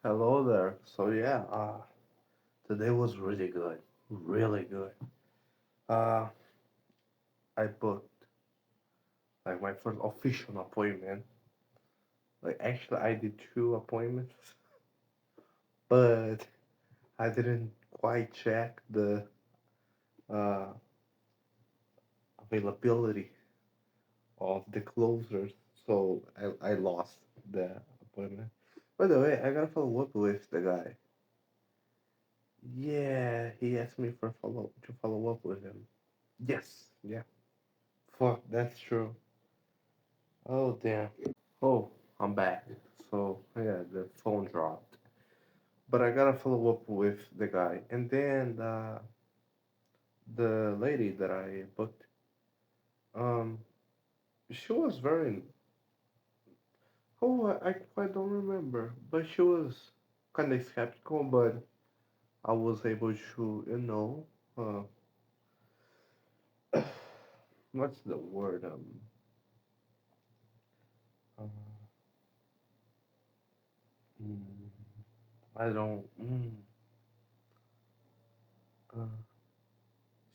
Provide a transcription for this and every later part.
Hello there. Today was really good, really good. Uh, I booked like my first official appointment. Like actually, I did two appointments, but I didn't quite check the uh, availability of the closers, so I lost the appointment. By the way, I gotta follow up with the guy. Yeah, he asked me for follow up with him. Yes, yeah. Fuck, that's true. Oh damn. Oh, I'm back. So yeah, the phone dropped. But I gotta follow up with the guy, and then the lady that I booked, um, she was very. Oh, I quite don't remember, but she was kind of skeptical. But I was able to, what's the word? Uh, mm, I don't. Uh,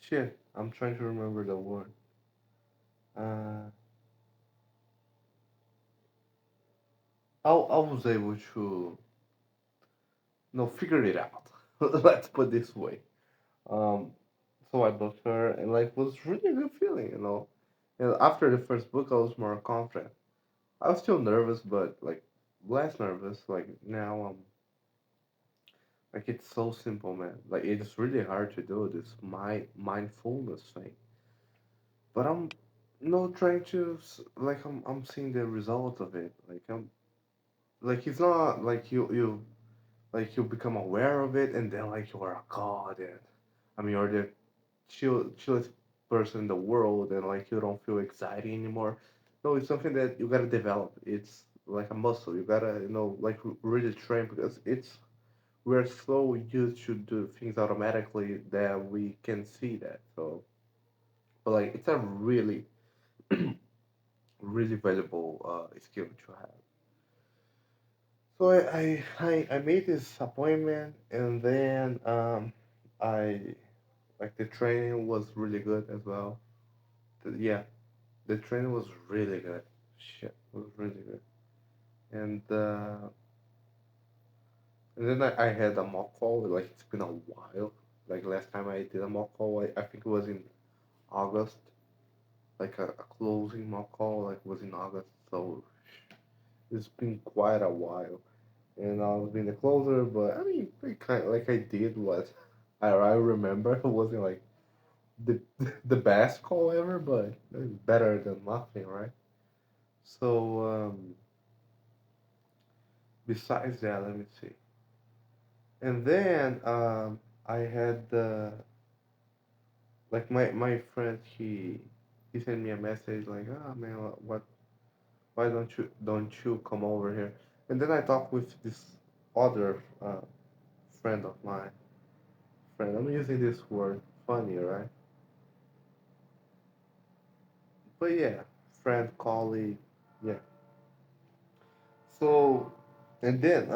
Shit, I'm trying to remember the word. Uh, I was able to figure it out. Let's put this way. Um, so I booked her, and like was really a good feeling. And after the first book, I was more confident. I was still nervous, but like less nervous. Like now, like it's so simple, man. Like it's really hard to do this mindfulness thing. But I'm trying to I'm seeing the result of it. Like it's not like you become aware of it and then like you are a god and I mean you're the chillest person in the world and like you don't feel anxiety anymore. No, it's something that you gotta develop. It's like a muscle. You gotta like really train because we're so used to do things automatically that we can see that. So, but like it's a really really valuable skill to have. So I made this appointment and then I like the training was really good as well. Yeah, the training was really good. Shit, it was really good. And then I had a mock call. Like it's been a while. Like last time I did a mock call, I think it was in August. Like a closing mock call, like was in August. So it's been quite a while. And I was being the closer, but I mean, kind of, like I did what I remember. It wasn't like the the best call ever, but it's better than nothing, right? So besides that, let me see. And then I had like my friend he sent me a message like, ah man, what why don't you come over here? And then I talked with this other friend of mine. Friend, I'm using this word funny, right? But yeah, friend, colleague, yeah. So, and then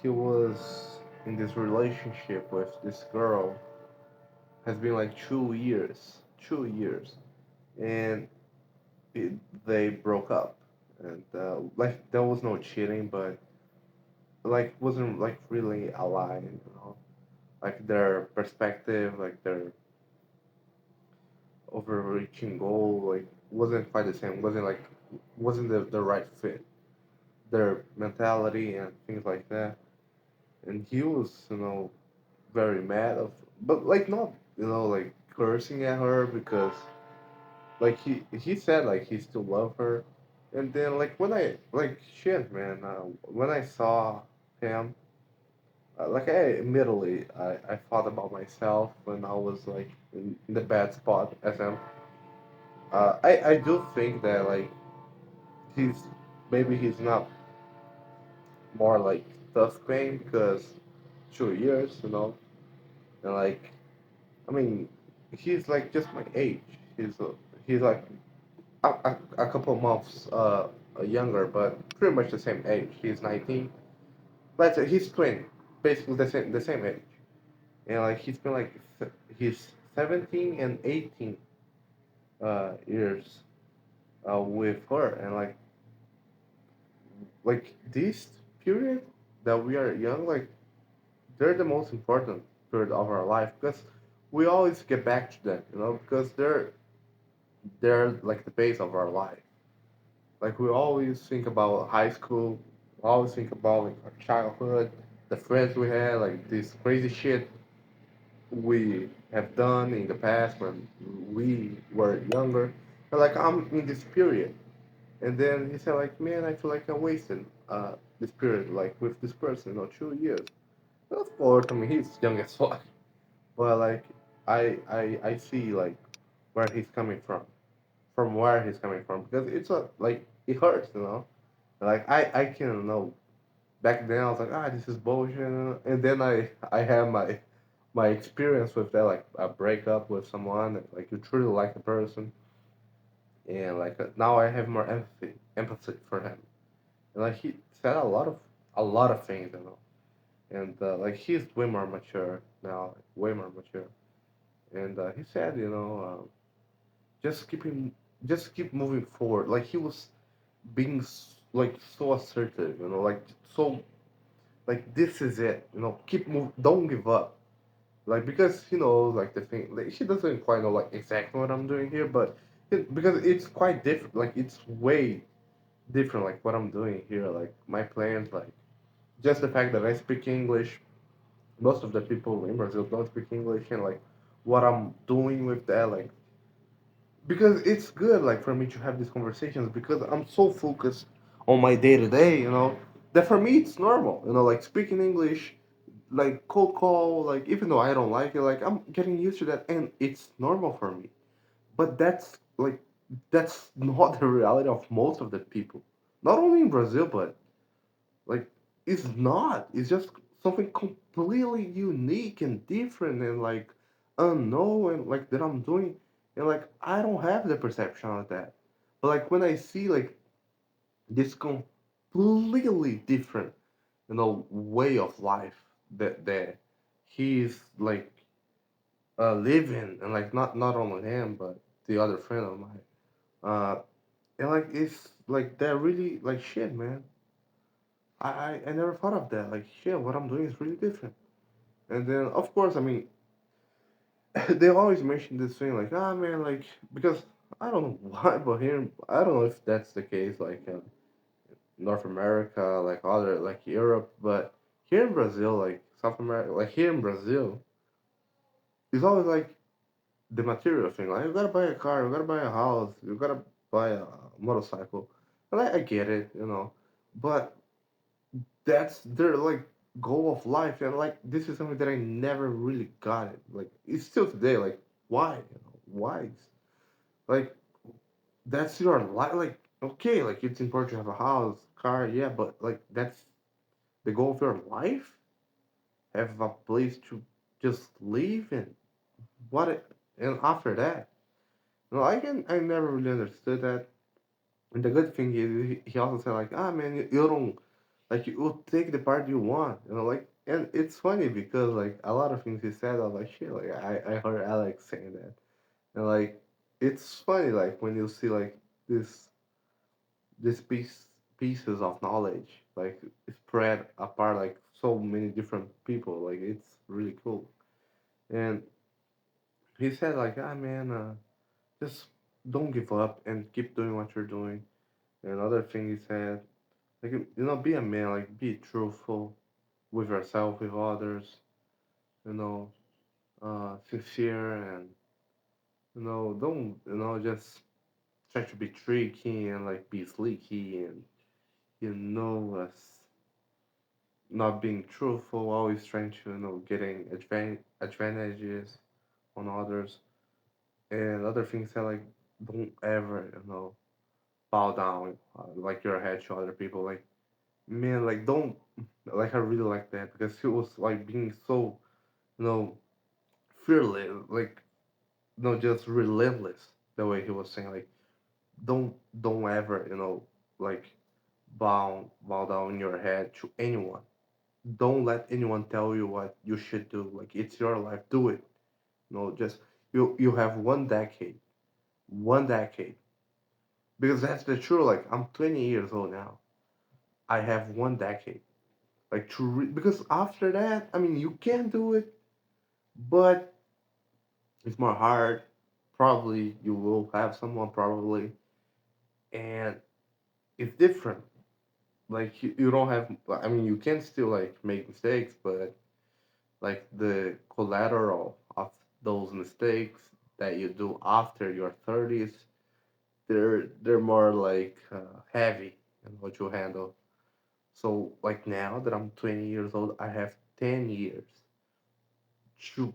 he was in this relationship with this girl. Has been like 2 years, and it, they broke up, and like there was no cheating, but like wasn't like really aligned. Like their perspective, like their overreaching goal, like wasn't quite the same. Wasn't the right fit. Their mentality and things like that. And he was, very mad of, but like not, like cursing at her because like he said like he still love her, and then like when I like shit man, when I saw him, like I immediately I thought about myself when I was like in the bad spot as him. I do think that like he's maybe he's not more like tough pain because 2 years, and like I mean he's like just my age. He's like a couple months younger, but pretty much the same age. He's 19. Let's say he's 20, basically the same age. And like he's been like he's 17 and 18 years with her, and like this period that we are young, like they're the most important period of our life because we always get back to them, because they're like the base of our life. Like we always think about high school, we always think about like our childhood, the friends we had, like this crazy shit we have done in the past when we were younger. And like I'm in this period, and then he said like, man, I feel like I wasted this period like with this person, 2 years. Well, of course, I mean he's young as fuck, but like I see like where he's coming from where he's coming from because it's like it hurts, Like I can back then I was like this is bullshit, and then I have my experience with that, like a breakup with someone that, like you truly like the person, and like now I have more empathy for him, and like he said a lot of things, and like he's way more mature now, way more mature, and he said, just just keep moving forward. Like he was being like so assertive, like so like this is it, keep move, don't give up. Like because like the thing, like she doesn't quite know like exactly what I'm doing here, but because it's quite different, like it's way different, like what I'm doing here, like my plans, like just the fact that I speak English. Most of the people in Brazil don't speak English, and like what I'm doing with that, like because it's good like for me to have these conversations because I'm so focused on my day to day, that for me it's normal, like speaking English, like cold call, like even though I don't like it, like I'm getting used to that and it's normal for me. But that's not the reality of most of the people. Not only in Brazil, but like it's not. It's just something completely unique and different and like unknown and like that I'm doing, and like I don't have the perception of that. But like when I see like this completely different, way of life that he's like living, and like not only him but the other friend of mine. And like it's like that really like shit, man. I never thought of that. Like, shit, what I'm doing is really different. And then, of course, I mean, they always mention this thing, like, man, like, because I don't know why, but here, I don't know if that's the case, like, North America, like, other, like, Europe, but here in Brazil, like, South America, like, here in Brazil, it's always like the material thing. Like, you gotta buy a car, you gotta buy a house, you gotta buy a motorcycle. And I get it, but that's their like goal of life, and like this is something that I never really got it, like it's still today, like why, why, like that's your life, like okay, like it's important to have a house, car, yeah, but like that's the goal of your life, have a place to just live in, what and after that, I never really understood that. And the good thing is, he also said like, man, you don't like you will take the part you want, like. And it's funny because like a lot of things he said, I was like, shit, like I heard Alex saying that, and like it's funny like when you see like this pieces of knowledge like spread apart like so many different people, like it's really cool. And he said like, man, just don't give up and keep doing what you're doing. And another thing he said, like, be a man, like, be truthful with yourself, with others, you know, sincere, and, don't, just try to be tricky and, like, be sneaky and, not being truthful, always trying to, getting advantages on others. And other things that, like, don't ever, bow down, like, your head to other people. Like, man, like don't, like I really like that because he was like being so, you know fearless, like just relentless, the way he was saying like don't ever, like bow down your head to anyone. Don't let anyone tell you what you should do. Like it's your life, do it. No, just you have 1 decade, 1 decade, because that's the truth. Like I'm 20 years old now. I have 1 decade. Like because after that, I mean, you can do it, but it's more hard. Probably you will have someone probably, and it's different. Like you don't have. I mean, you can still like make mistakes, but like the collateral of those mistakes that you do after your 30s, they're more like heavy in what you handle. So like now that I'm 20 years old, I have 10 years to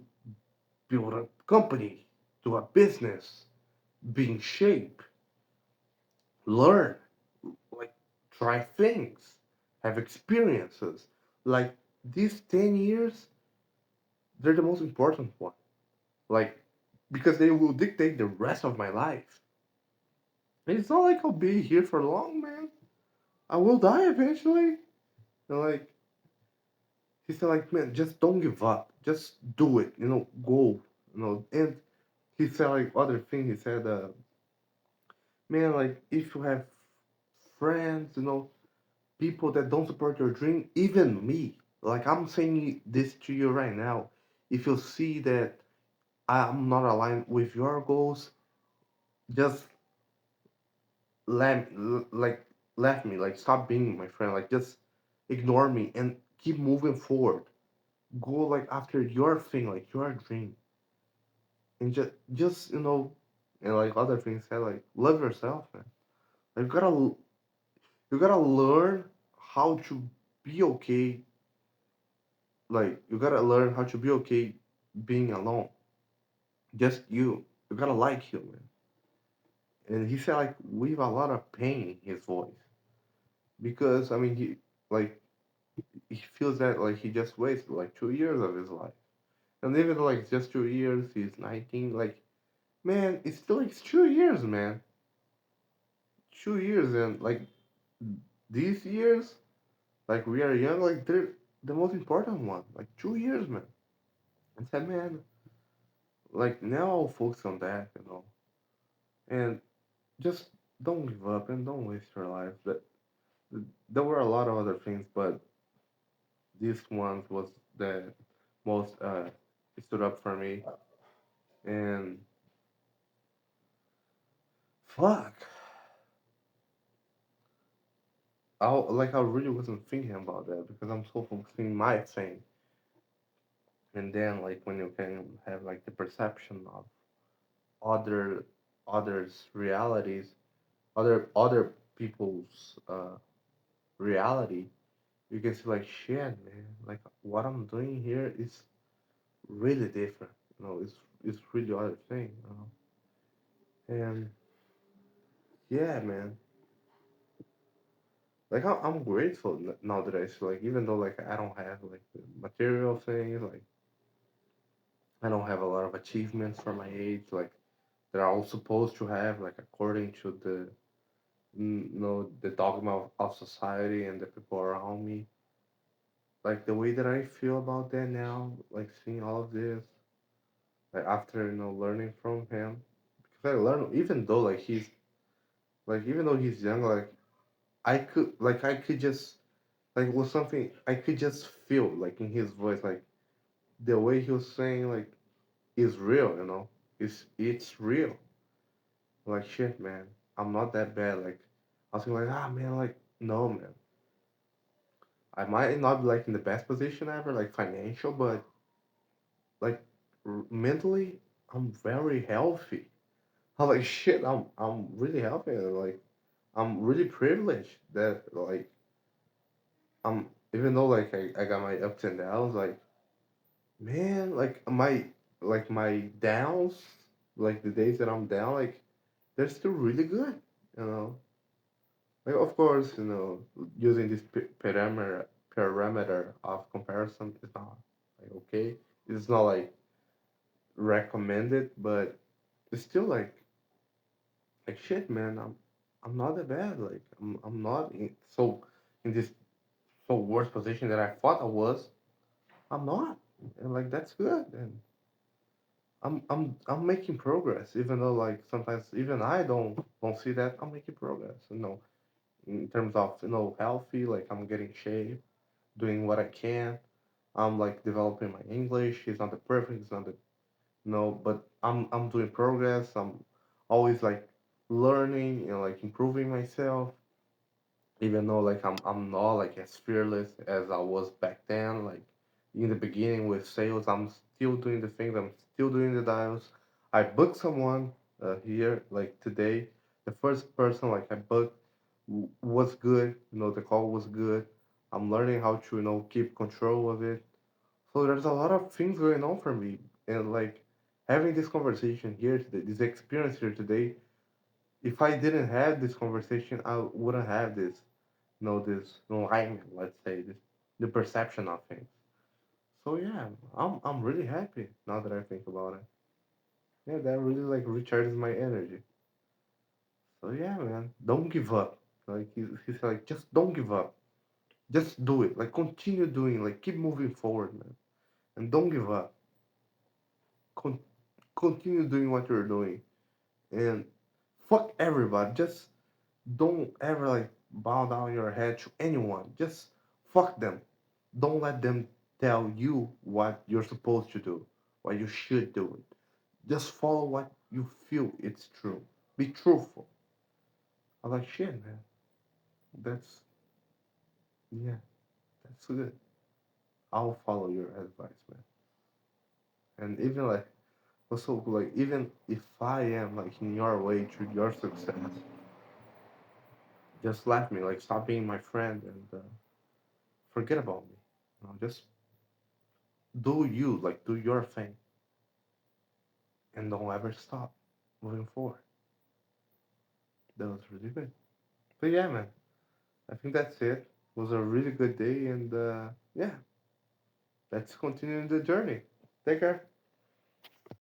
build a company, do a business, being shape, learn, like try things, have experiences. Like these 10 years, they're the most important one. Like because they will dictate the rest of my life. And it's not like I'll be here for long, man. I will die eventually. And like he said, like man, just don't give up. Just do it. Go. And he said like other thing. He said, man, like if you have friends, people that don't support your dream, even me. Like I'm saying this to you right now. If you see that I'm not aligned with your goals, just let like left me. Like stop being my friend. Like just ignore me and keep moving forward. Go like after your thing, like your dream, and just and like other things said, like love yourself, man. Like, you gotta learn how to be okay. Like you gotta learn how to be okay being alone. Just you. You gotta like you, man. And he said like with a lot of pain in his voice because I mean like he feels that like he just wasted like 2 years of his life. And even though like it's just 2 years, he's 19. Like man, it's still like 2 years, man. 2 years, and like these years, like we are young, like they're the most important one. Like 2 years, man. I said, man, like now I'll focus on that, and just don't give up and don't waste your life. There were a lot of other things, but this one was the most stood up for me. And fuck, I really wasn't thinking about that because I'm so focusing my thing. And then like when you can have like the perception of other others' realities, other people's reality, you can see like shit, man. Like what I'm doing here is really different. It's really other thing. And yeah, man. Like I'm grateful now that I see like even though like I don't have like the material things, like I don't have a lot of achievements for my age, like that are all supposed to have, like according to the the dogma of society and the people around me. Like the way that I feel about that now, like seeing all of this, like after learning from him, because I learned even though he's young, like I could just like was something I could just feel like in his voice, like the way he was saying like is real, it's real. Like shit, man, I'm not that bad. Like I was thinking like man, like no man, I might not be like in the best position ever, like financial, but like mentally, I'm very healthy. I'm like shit. I'm really healthy. And, like I'm really privileged that like I'm even though like I got my ups and downs. Like man, like my downs, like the days that I'm down, like they're still really good. You know, like of course, using this parameter of comparison is not like okay. It's not like recommended, but it's still like shit, man. I'm not that bad. Like I'm not in this so worst position that I thought I was. I'm not, and like that's good. And I'm making progress, even though like sometimes even I don't see that I'm making progress. In terms of healthy, like I'm getting shape, doing what I can. I'm like developing my English. It's not the perfect. It's not the but I'm doing progress. I'm always like learning and like improving myself, even though like I'm not like as fearless as I was back then. Like in the beginning with sales, I'm still doing the things. I'm still doing the dials. I booked someone here like today. The first person like I booked was good. The call was good. I'm learning how to keep control of it. So there's a lot of things going on for me, and like having this conversation here today, this experience here today. If I didn't have this conversation, I wouldn't have this alignment. Let's say this, the perception of things. So yeah, I'm really happy now that I think about it. Yeah, that really like recharges my energy. So yeah, man, don't give up. Like he's like, just don't give up. Just do it. Like continue doing. Like keep moving forward, man, and don't give up. Con- Continue doing what you're doing and fuck everybody. Just don't ever like bow down your head to anyone. Just fuck them. Don't let them tell you what you're supposed to do, what you should do. Just follow what you feel it's true. Be truthful. I'm like shit, man. That's yeah, that's good. I'll follow your advice, man. And even like also like even if I am like in your way to your success, just let me like stop being my friend and forget about me. Just do you like do your thing and don't ever stop moving forward. That was really good. But yeah, man, I think that's it. It was a really good day, and yeah, let's continue the journey. Take care.